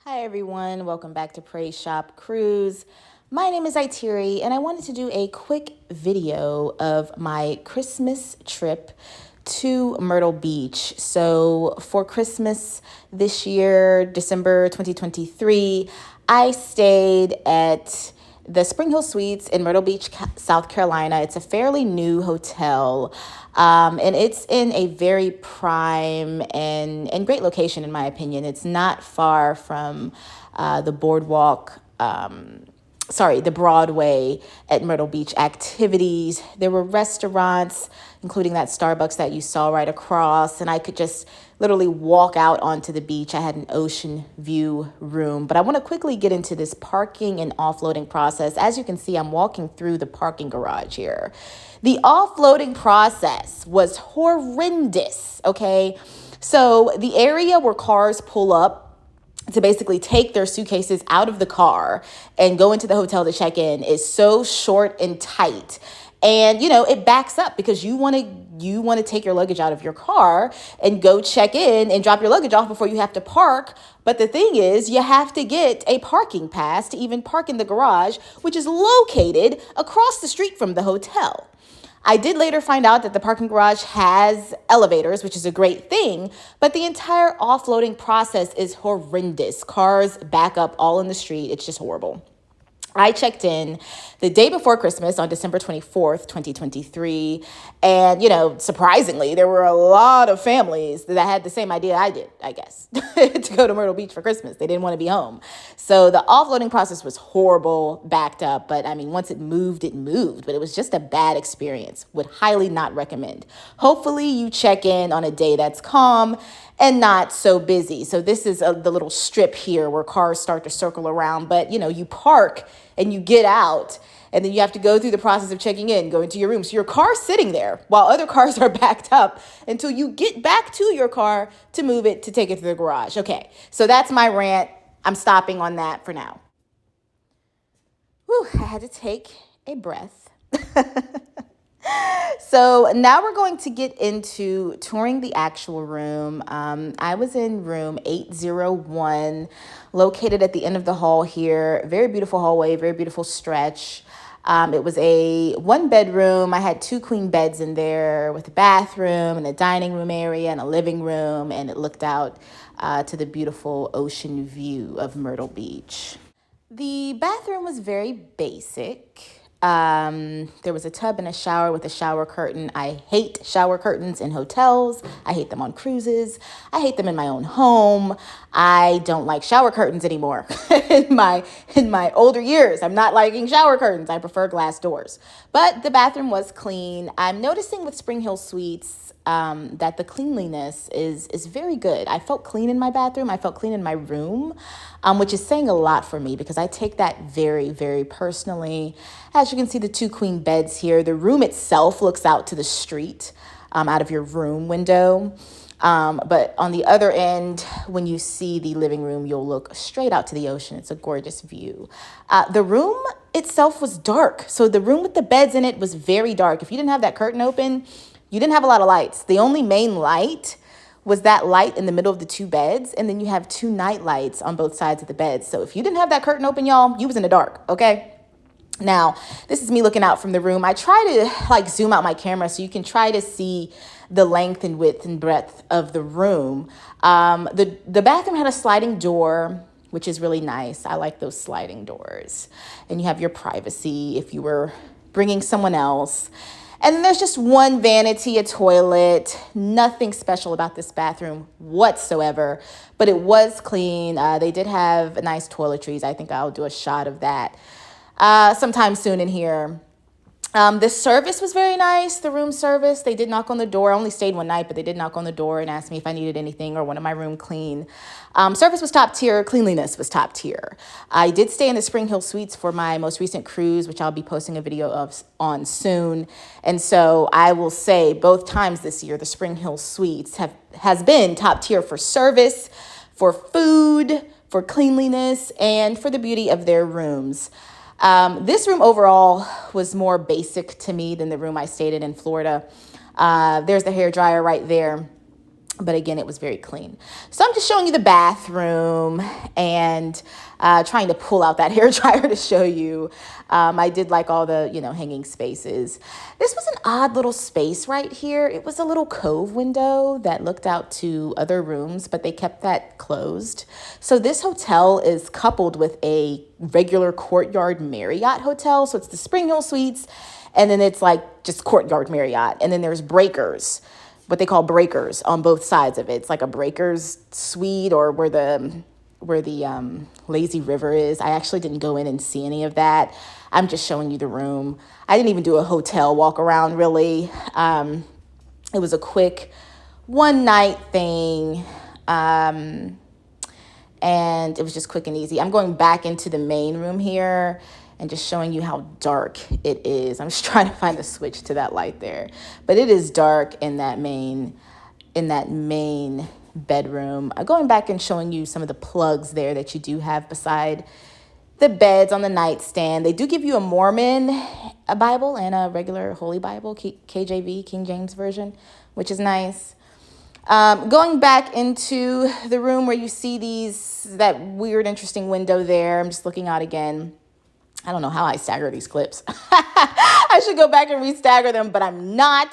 Hi everyone, welcome back to Praise Shop Cruise. My name is Itiri and I wanted to do a quick video of my Christmas trip to Myrtle Beach. So for Christmas this year, December 2023, I stayed at the Springhill Suites in Myrtle Beach, South Carolina. It's a fairly new hotel, and it's in a very prime and great location, in my opinion. It's not far from the boardwalk. The Broadway at Myrtle Beach activities. There were restaurants, including that Starbucks that you saw right across, and I could just literally walk out onto the beach. I had an ocean view room, but I want to quickly get into this parking and offloading process. As you can see, I'm walking through the parking garage here. The offloading process was horrendous, okay? So the area where cars pull up to basically take their suitcases out of the car and go into the hotel to check in is so short and tight. And, it backs up because you want to take your luggage out of your car and go check in and drop your luggage off before you have to park. But the thing is, you have to get a parking pass to even park in the garage, which is located across the street from the hotel. I did later find out that the parking garage has elevators, which is a great thing, but the entire offloading process is horrendous. Cars back up all in the street. It's just horrible. I checked in the day before Christmas on December 24th, 2023. And, surprisingly, there were a lot of families that had the same idea I did, I guess, to go to Myrtle Beach for Christmas. They didn't want to be home. So the offloading process was horrible, backed up. But once it moved, but it was just a bad experience. Would highly not recommend. Hopefully you check in on a day that's calm and not so busy. So this is the little strip here where cars start to circle around. But, you park and you get out, and then you have to go through the process of checking in, going to your room. So your car's sitting there while other cars are backed up until you get back to your car to move it, to take it to the garage. Okay, so that's my rant. I'm stopping on that for now. Whew, I had to take a breath. So now we're going to get into touring the actual room. I was in room 801, located at the end of the hall here. Very beautiful hallway, very beautiful stretch. It was a one bedroom. I had 2 queen beds in there with a bathroom and a dining room area and a living room. And it looked out to the beautiful ocean view of Myrtle Beach. The bathroom was very basic. There was a tub and a shower with a shower curtain. I hate shower curtains in hotels. I hate them on cruises. I hate them in my own home. I don't like shower curtains anymore. in my older years, I'm not liking shower curtains. I prefer glass doors. But the bathroom was clean. I'm noticing with Springhill Suites that the cleanliness is very good. I felt clean in my bathroom. I felt clean in my room, which is saying a lot for me because I take that very, very personally. As you can see, the 2 queen beds here. The room itself looks out to the street out of your room window. But on the other end, when you see the living room, you'll look straight out to the ocean. It's a gorgeous view. The room itself was dark. So the room with the beds in it was very dark. If you didn't have that curtain open, you didn't have a lot of lights. The only main light was that light in the middle of the 2 beds. And then you have 2 night lights on both sides of the beds. So if you didn't have that curtain open, y'all, you was in the dark, okay? Now, this is me looking out from the room. I try to zoom out my camera so you can try to see the length and width and breadth of the room. The bathroom had a sliding door, which is really nice. I like those sliding doors. And you have your privacy if you were bringing someone else. And then there's just one vanity, a toilet. Nothing special about this bathroom whatsoever, but it was clean. They did have nice toiletries. I think I'll do a shot of that sometime soon in here. The service was very nice, the room service. They did knock on the door. I only stayed one night, but they did knock on the door and ask me if I needed anything or wanted my room clean. Service was top tier. Cleanliness was top tier. I did stay in the Springhill Suites for my most recent cruise, which I'll be posting a video on soon. And so I will say both times this year, the Springhill Suites has been top tier for service, for food, for cleanliness, and for the beauty of their rooms. This room overall was more basic to me than the room I stayed in Florida. There's the hairdryer right there. But again, it was very clean. So I'm just showing you the bathroom and trying to pull out that hair dryer to show you. I did like all the, hanging spaces. This was an odd little space right here. It was a little cove window that looked out to other rooms, but they kept that closed. So this hotel is coupled with a regular Courtyard Marriott hotel. So it's the Springhill Suites, and then it's like just Courtyard Marriott. And then there's breakers, what they call breakers, on both sides of it. It's like a breakers suite, or where the lazy river is. I actually didn't go in and see any of that. I'm just showing you the room. I didn't even do a hotel walk around really. It was a quick one night thing. And it was just quick and easy. I'm going back into the main room here and just showing you how dark it is. I'm just trying to find the switch to that light there. But it is dark in that main bedroom. Going back and showing you some of the plugs there that you do have beside the beds on the nightstand. They do give you a Mormon Bible and a regular Holy Bible, KJV, King James Version, which is nice. Going back into the room where you see that weird, interesting window there. I'm just looking out again. I don't know how I stagger these clips. I should go back and re-stagger them, but I'm not.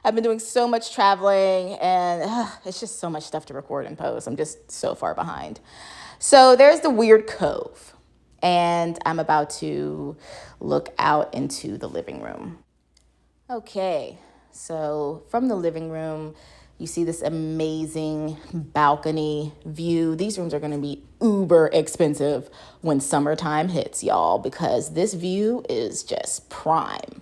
I've been doing so much traveling, and it's just so much stuff to record and post. I'm just so far behind. So there's the weird cove, and I'm about to look out into the living room. Okay, so from the living room, you see this amazing balcony view. These rooms are going to be uber expensive when summertime hits, y'all, because this view is just prime.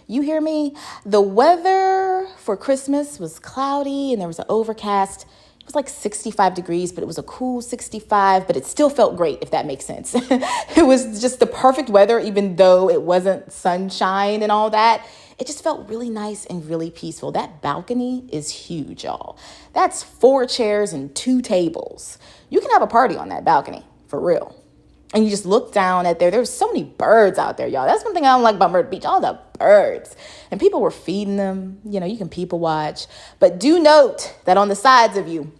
You hear me? The weather for Christmas was cloudy and there was an overcast. It was like 65 degrees, but it was a cool 65, but it still felt great, if that makes sense. It was just the perfect weather, even though it wasn't sunshine and all that. It just felt really nice and really peaceful. That balcony is huge, y'all. That's 4 chairs and 2 tables. You can have a party on that balcony, for real. And you just look down at there's so many birds out there, y'all. That's one thing I don't like about Myrtle Beach, all the birds. And people were feeding them. You can people watch. But do note that on the sides of you,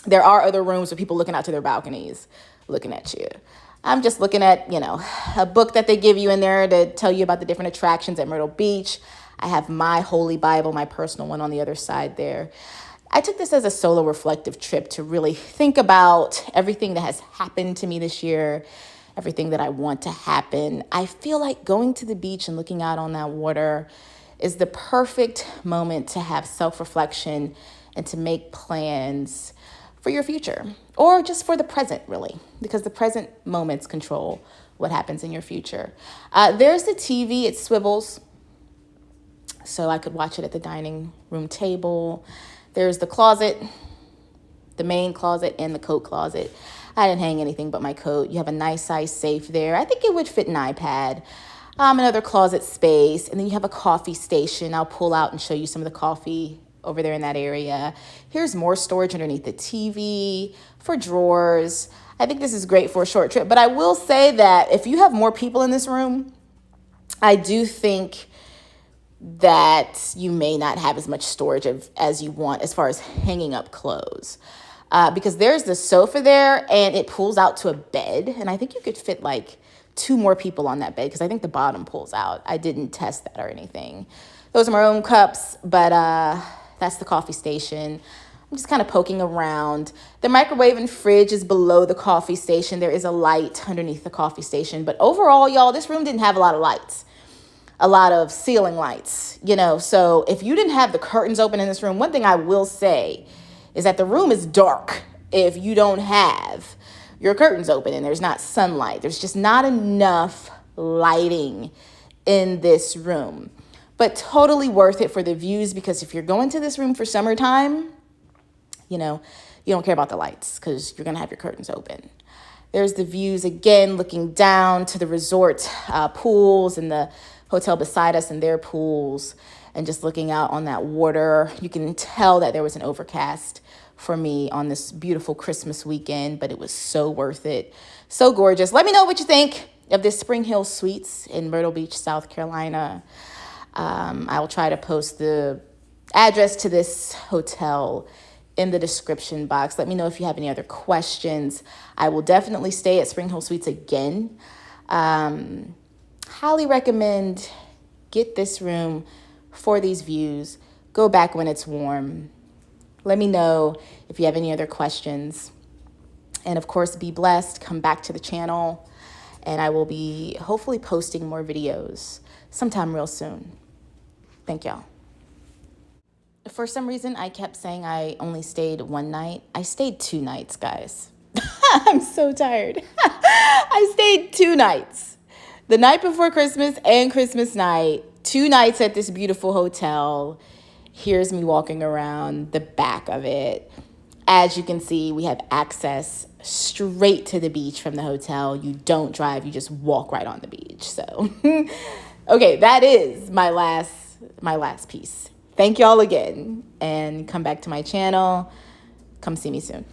there are other rooms with people looking out to their balconies, looking at you. I'm just looking at, a book that they give you in there to tell you about the different attractions at Myrtle Beach. I have my Holy Bible, my personal one, on the other side there. I took this as a solo reflective trip to really think about everything that has happened to me this year, everything that I want to happen. I feel like going to the beach and looking out on that water is the perfect moment to have self-reflection and to make plans for your future, or just for the present, really, because the present moments control what happens in your future. There's the TV, it swivels, so I could watch it at the dining room table. There's the closet, the main closet, and the coat closet. I didn't hang anything but my coat. You have a nice size safe there. I think it would fit an iPad. Another closet space, and then you have a coffee station. I'll pull out and show you some of the coffee over there in that area. Here's more storage underneath the TV for drawers. I think this is great for a short trip, but I will say that if you have more people in this room, I do think that you may not have as much storage as you want as far as hanging up clothes. Because there's the sofa there and it pulls out to a bed, and I think you could fit like 2 more people on that bed because I think the bottom pulls out. I didn't test that or anything. Those are my own cups, but that's the coffee station. I'm just kind of poking around. The microwave and fridge is below the coffee station. There is a light underneath the coffee station. But overall, y'all, this room didn't have a lot of lights, a lot of ceiling lights, So if you didn't have the curtains open in this room, one thing I will say is that the room is dark if you don't have your curtains open and there's not sunlight. There's just not enough lighting in this room. But totally worth it for the views, because if you're going to this room for summertime, you don't care about the lights because you're going to have your curtains open. There's the views again, looking down to the resort pools and the hotel beside us and their pools, and just looking out on that water. You can tell that there was an overcast for me on this beautiful Christmas weekend, but it was so worth it. So gorgeous. Let me know what you think of this Springhill Suites in Myrtle Beach, South Carolina. I will try to post the address to this hotel in the description box. Let me know if you have any other questions. I will definitely stay at Springhill Suites again. Highly recommend get this room for these views. Go back when it's warm. Let me know if you have any other questions. And of course, be blessed. Come back to the channel. And I will be hopefully posting more videos sometime real soon. Thank y'all. For some reason, I kept saying I only stayed one night. I stayed 2 nights, guys. I'm so tired. I stayed 2 nights. The night before Christmas and Christmas night. 2 nights at this beautiful hotel. Here's me walking around the back of it. As you can see, we have access straight to the beach from the hotel. You don't drive, you just walk right on the beach. So, okay, that is my last piece. Thank y'all again, and come back to my channel. Come see me soon.